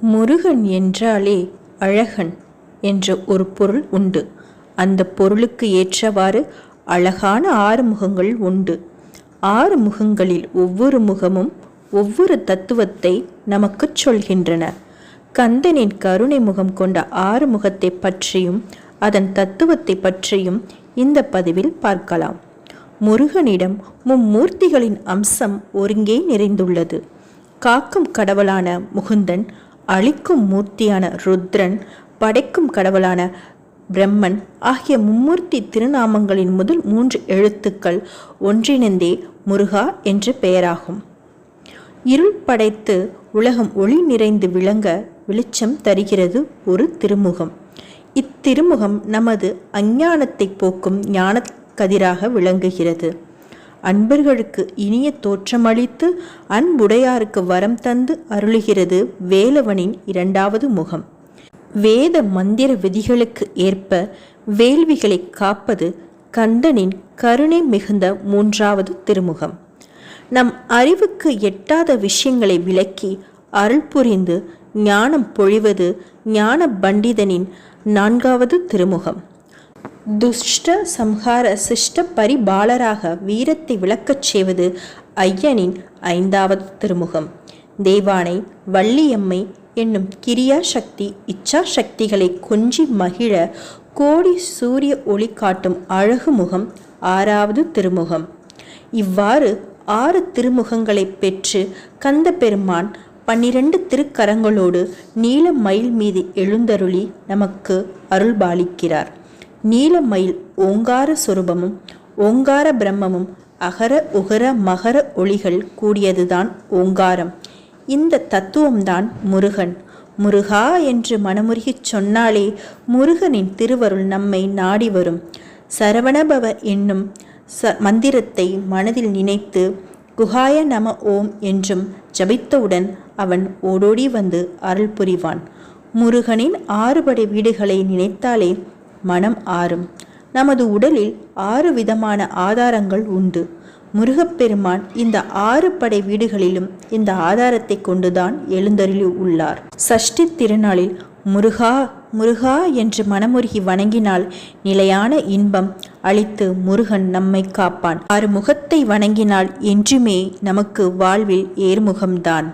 முருகன் என்றாலே அழகன் என்ற ஒரு பொருள் உண்டு. அந்த பொருளுக்கு ஏற்றவாறு அழகான 6 முகங்கள் உண்டு. 6 முகங்களில் ஒவ்வொரு முகமும் ஒவ்வொரு தத்துவத்தை நமக்கு சொல்கின்றன. கந்தனின் கருணை முகம் கொண்ட 6 முகத்தை பற்றியும் அதன் தத்துவத்தை பற்றியும் இந்த பதிவில் பார்க்கலாம். முருகனிடம் மும்மூர்த்திகளின் அம்சம் ஒருங்கே நிறைந்துள்ளது. காக்கும் கடவுளான முகுந்தன், அழிக்கும் மூர்த்தியான ருத்ரன், படைக்கும் கடவுளான பிரம்மன் ஆகிய மும்மூர்த்தி திருநாமங்களின் முதல் 3 எழுத்துக்கள் ஒன்றிணைந்தே முருகா என்று பெயராகும். இருள் படைத்து உலகம் ஒளி நிறைந்து விளங்க வெளிச்சம் தருகிறது ஒரு திருமுகம். இத்திருமுகம் நமது அஞ்ஞானத்தை போக்கும் ஞான கதிராக விளங்குகிறது. அன்பர்களுக்கு இனிய தோற்றமளித்து அன்புடையாருக்கு வரம் தந்து அருளுகிறது வேலவனின் 2வது முகம். வேத மந்திர விதிகளுக்கு ஏற்ப வேள்விகளை காப்பது கந்தனின் கருணை மிகுந்த 3வது திருமுகம். நம் அறிவுக்கு எட்டாத விஷயங்களை விளக்கி அருள் புரிந்து ஞானம் பொழிவது ஞான பண்டிதனின் 4வது திருமுகம். துஷ்ட சம்ஹார சிஷ்ட பரிபாலராக வீரத்தை விளக்கச் செய்வது ஐயனின் 5வது திருமுகம். தேவானை வள்ளியம்மை என்னும் கிரியா சக்தி இச்சா சக்திகளை கொஞ்சி மகிழ கோடி சூரிய ஒளி காட்டும் அழகு முகம் 6வது திருமுகம். இவ்வாறு 6 திருமுகங்களை பெற்று கந்த பெருமான் 12 திருக்கரங்களோடு நீல மயில் மீது எழுந்தருளி நமக்கு அருள்பாலிக்கிறார். நீலமயில் ஓங்கார சொரூபமும் ஓங்கார பிரம்மமும் அகர உகர மகர ஒளிகள் கூடியதுதான் ஓங்காரம். இந்த தத்துவம்தான் முருகன். முருகா என்று மனமுருகிச் சொன்னாலே முருகனின் திருவருள் நம்மை நாடி வரும். சரவணபவ என்னும் மந்திரத்தை மனதில் நினைத்து குஹாய நம ஓம் என்றும் ஜபித்தவுடன் அவன் ஓடோடி வந்து அருள் புரிவான். முருகனின் 6 படை வீடுகளை நினைத்தாலே மனம் ஆறும். நமது உடலில் 6 விதமான ஆதாரங்கள் உண்டு. முருகப்பெருமான் இந்த 6 படை வீடுகளிலும் இந்த ஆதாரத்தை கொண்டுதான் எழுந்தருளி உள்ளார். சஷ்டி திருநாளில் முருகா முருகா என்று மனமுருகி வணங்கினால் நிலையான இன்பம் அளித்து முருகன் நம்மை காப்பான். 6 முகத்தை வணங்கினால் என்றுமே நமக்கு வாழ்வில் ஏர்முகம்தான்.